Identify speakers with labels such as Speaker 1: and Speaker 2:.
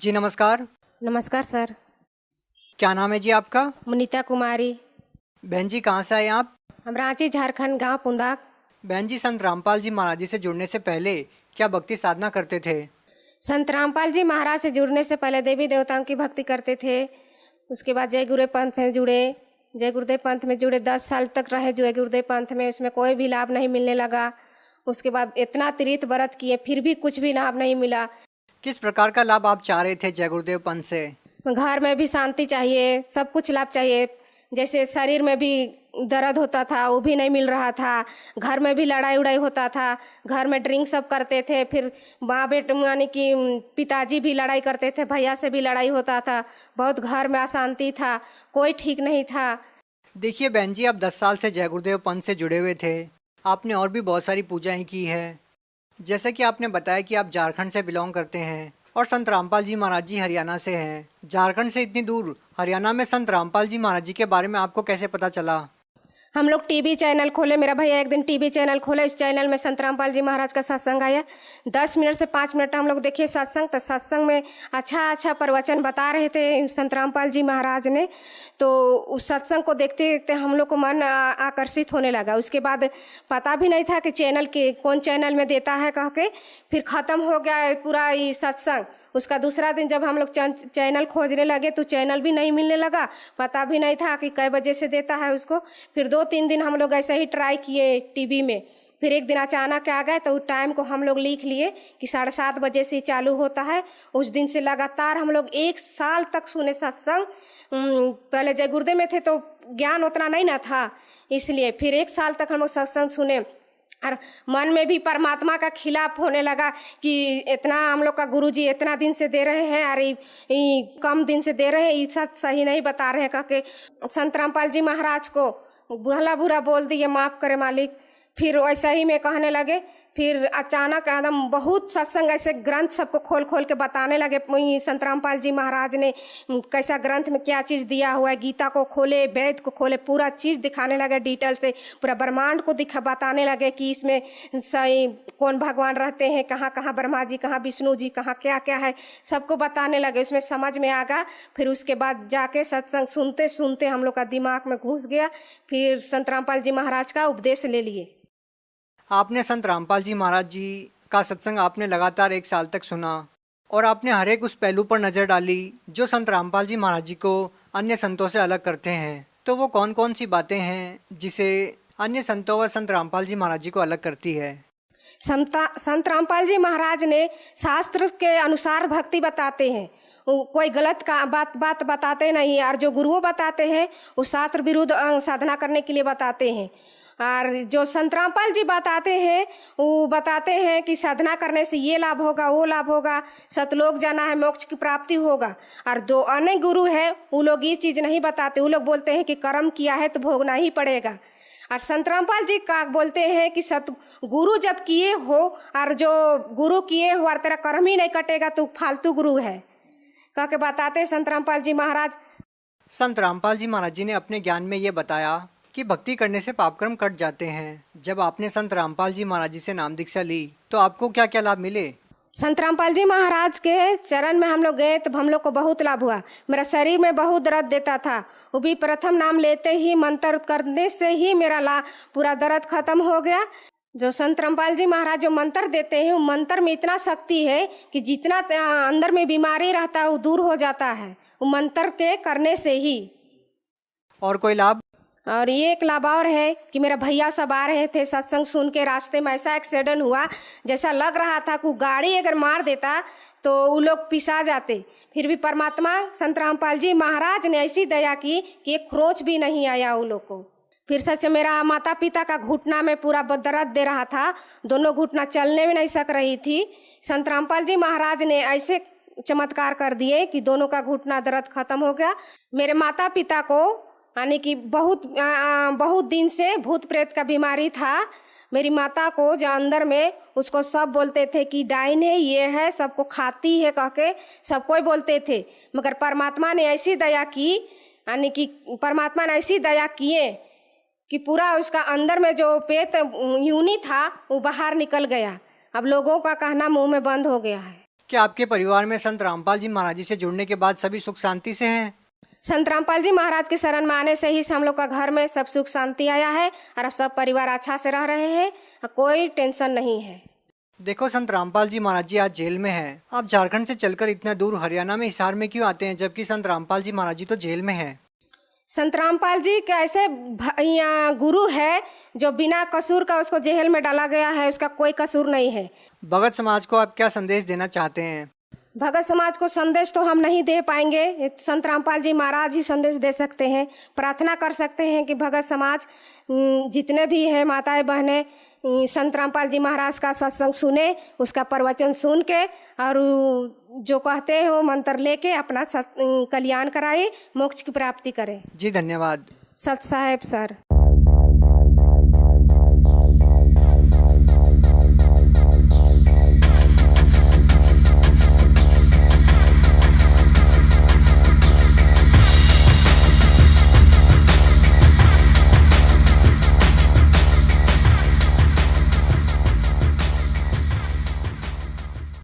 Speaker 1: जी नमस्कार।
Speaker 2: नमस्कार सर।
Speaker 1: क्या नाम है जी आपका?
Speaker 2: मुनीता कुमारी।
Speaker 1: बहन जी कहाँ से आए आप?
Speaker 2: हम रांची झारखंड गांव पुंदाक।
Speaker 1: बहन जी संत रामपाल जी महाराज जी से जुड़ने से पहले क्या भक्ति साधना करते थे?
Speaker 2: संत रामपाल जी महाराज से जुड़ने से पहले देवी देवताओं की भक्ति करते थे। उसके बाद जय गुरुदेव पंथ में जुड़े। जय गुरुदेव पंथ में जुड़े 10 साल तक रहे जय गुरुदेव पंथ में। उसमें कोई भी लाभ नहीं मिलने लगा। उसके बाद इतना तीर्थ व्रत किए फिर भी कुछ भी लाभ नहीं मिला।
Speaker 1: किस प्रकार का लाभ आप चाह रहे थे जय गुरुदेव पंथ से?
Speaker 2: घर में भी शांति चाहिए, सब कुछ लाभ चाहिए। जैसे शरीर में भी दर्द होता था वो भी नहीं मिल रहा था। घर में भी लड़ाई उड़ाई होता था। घर में ड्रिंक सब करते थे। फिर माँ बेटे यानी कि पिताजी भी लड़ाई करते थे, भैया से भी लड़ाई होता था। बहुत घर में अशांति था, कोई ठीक नहीं था।
Speaker 1: देखिए बहन जी, आप 10 साल से जय गुरुदेव पंथ से जुड़े हुए थे। आपने और भी बहुत सारी पूजाएं की है। जैसे कि आपने बताया कि आप झारखंड से बिलोंग करते हैं और संत रामपाल जी महाराज जी हरियाणा से हैं। झारखंड से इतनी दूर हरियाणा में संत रामपाल जी महाराज जी के बारे में आपको कैसे पता चला?
Speaker 2: हम लोग टीवी चैनल खोले, मेरा भैया एक दिन टीवी चैनल खोले। उस चैनल में संत रामपाल जी महाराज का सत्संग आया। 10 मिनट से 5 मिनट हम लोग देखिए सत्संग। तो सत्संग में अच्छा प्रवचन बता रहे थे संत रामपाल जी महाराज ने। तो उस सत्संग को देखते देखते हम लोग को मन आकर्षित होने लगा। उसके बाद पता भी नहीं था कि चैनल के कौन चैनल में देता है कह के। फिर ख़त्म हो गया पूरा ये सत्संग। उसका दूसरा दिन जब हम लोग चैनल खोजने लगे तो चैनल भी नहीं मिलने लगा। पता भी नहीं था कि कै बजे से देता है उसको। फिर 2-3 दिन हम लोग ऐसे ही ट्राई किए टीवी में। फिर एक दिन अचानक आ गए तो उस टाइम को हम लोग लिख लिए कि 7:30 बजे से चालू होता है। उस दिन से लगातार हम लोग 1 साल तक सुने सत्संग। पहले जय गुरुदेव में थे तो ज्ञान उतना नहीं ना था, इसलिए फिर 1 साल तक हम लोग सत्संग सुने। और मन में भी परमात्मा का खिलाफ होने लगा कि इतना हम लोग का गुरुजी इतना दिन से दे रहे हैं और कम दिन से दे रहे हैं, ये सब सही नहीं बता रहे हैं कह के संत रामपाल जी महाराज को भला बुरा बोल दिए, माफ़ करे मालिक। फिर वैसा ही में कहने लगे। फिर अचानक एकदम बहुत सत्संग ऐसे ग्रंथ सबको खोल खोल के बताने लगे। संत रामपाल जी महाराज ने कैसा ग्रंथ में क्या चीज़ दिया हुआ है, गीता को खोले, वेद को खोले, पूरा चीज़ दिखाने लगे डिटेल से। पूरा ब्रह्मांड को बताने लगे कि इसमें सही कौन भगवान रहते हैं, कहाँ कहाँ ब्रह्मा जी, कहाँ विष्णु जी, कहाँ क्या क्या है, सबको बताने लगे। उसमें समझ में आ गया। फिर उसके बाद जाके सत्संग सुनते सुनते हम लोग का दिमाग में घुस गया। फिर संत रामपाल जी महाराज का उपदेश ले लिए।
Speaker 1: आपने संत रामपाल जी महाराज जी का सत्संग आपने लगातार 1 साल तक सुना और आपने हर एक उस पहलू पर नज़र डाली जो संत रामपाल जी महाराज जी को अन्य संतों से अलग करते हैं। तो वो कौन कौन सी बातें हैं जिसे अन्य संतों व संत रामपाल जी महाराज जी को अलग करती है?
Speaker 2: संत रामपाल जी महाराज ने शास्त्र के अनुसार भक्ति बताते हैं। कोई गलत का बात बताते नहीं। और जो गुरुओं बताते हैं वो शास्त्र विरुद्ध साधना करने के लिए बताते हैं। और जो संत रामपाल जी बताते हैं वो बताते हैं कि साधना करने से ये लाभ होगा, वो लाभ होगा, सतलोक जाना है, मोक्ष की प्राप्ति होगा। और दो अन्य गुरु हैं वो लोग ये चीज़ नहीं बताते। वो लोग बोलते हैं कि कर्म किया है तो भोगना ही पड़ेगा। और संत रामपाल जी का बोलते हैं कि गुरु जब किए हो और जो गुरु किए हो और तेरा कर्म ही नहीं कटेगा तो फालतू गुरु है कह के बताते हैं संत रामपाल जी महाराज।
Speaker 1: संत रामपाल जी महाराज जी ने अपने ज्ञान में ये बताया कि भक्ति करने से पापकर्म कट जाते हैं। जब आपने संत रामपाल जी महाराज जी से नाम दीक्षा ली तो आपको क्या क्या लाभ मिले?
Speaker 2: संत रामपाल जी महाराज के चरण में हम लोग गए तो हम लोग को बहुत लाभ हुआ। मेरा शरीर में बहुत दर्द देता था, वो भी प्रथम नाम लेते ही मंत्र करने से ही मेरा पूरा दर्द खत्म हो गया। जो संत रामपाल जी महाराज जो मंत्र देते हैं वो मंत्र में इतना शक्ति है कि जितना अंदर में बीमारी रहता है वो दूर हो जाता है वो मंत्र के करने से ही।
Speaker 1: और कोई लाभ?
Speaker 2: और ये एक लाभ और है कि मेरा भैया सब आ रहे थे सत्संग सुन के, रास्ते में ऐसा एक्सीडेंट हुआ जैसा लग रहा था कि गाड़ी अगर मार देता तो वो लोग पिसा जाते। फिर भी परमात्मा संत रामपाल जी महाराज ने ऐसी दया की कि एक खरोंच भी नहीं आया वो लोग को। फिर सच मेरा माता पिता का घुटना में पूरा दर्द दे रहा था, दोनों घुटना चलने में नहीं सक रही थी। संत रामपाल जी महाराज ने ऐसे चमत्कार कर दिए कि दोनों का घुटना दर्द खत्म हो गया। मेरे माता पिता को यानी कि बहुत दिन से भूत प्रेत का बीमारी था। मेरी माता को जो अंदर में उसको सब बोलते थे कि डाइन है, ये है, सबको खाती है कह के सब कोई बोलते थे। मगर परमात्मा ने ऐसी दया की, यानी कि परमात्मा ने ऐसी दया किए कि पूरा उसका अंदर में जो पेट यूनी था वो बाहर निकल गया। अब लोगों का कहना मुंह में बंद हो गया है।
Speaker 1: क्या आपके परिवार में संत रामपाल जी महाराज जी से जुड़ने के बाद सभी सुख शांति से हैं?
Speaker 2: संत रामपाल जी महाराज के शरण में आने से ही हम लोग का घर में सब सुख शांति आया है और अब सब परिवार अच्छा से रह रहे हैं, कोई टेंशन नहीं है।
Speaker 1: देखो, संत रामपाल जी महाराज जी आज जेल में हैं। आप झारखंड से चलकर इतना दूर हरियाणा में हिसार में क्यों आते हैं, जबकि संत रामपाल जी महाराज जी तो जेल में हैं?
Speaker 2: संत रामपाल जी कैसे गुरु है जो बिना कसूर का उसको जेल में डाला गया है, उसका कोई कसूर नहीं है।
Speaker 1: भगत समाज को आप क्या संदेश देना चाहते हैं?
Speaker 2: भगत समाज को संदेश तो हम नहीं दे पाएंगे, संत रामपाल जी महाराज ही संदेश दे सकते हैं। प्रार्थना कर सकते हैं कि भगत समाज जितने भी हैं माताएं बहनें संत रामपाल जी महाराज का सत्संग सुने, उसका प्रवचन सुन के और जो कहते हैं वो मंत्र लेके अपना कल्याण कराए, मोक्ष की प्राप्ति करें।
Speaker 1: जी धन्यवाद।
Speaker 2: सत साहेब सर।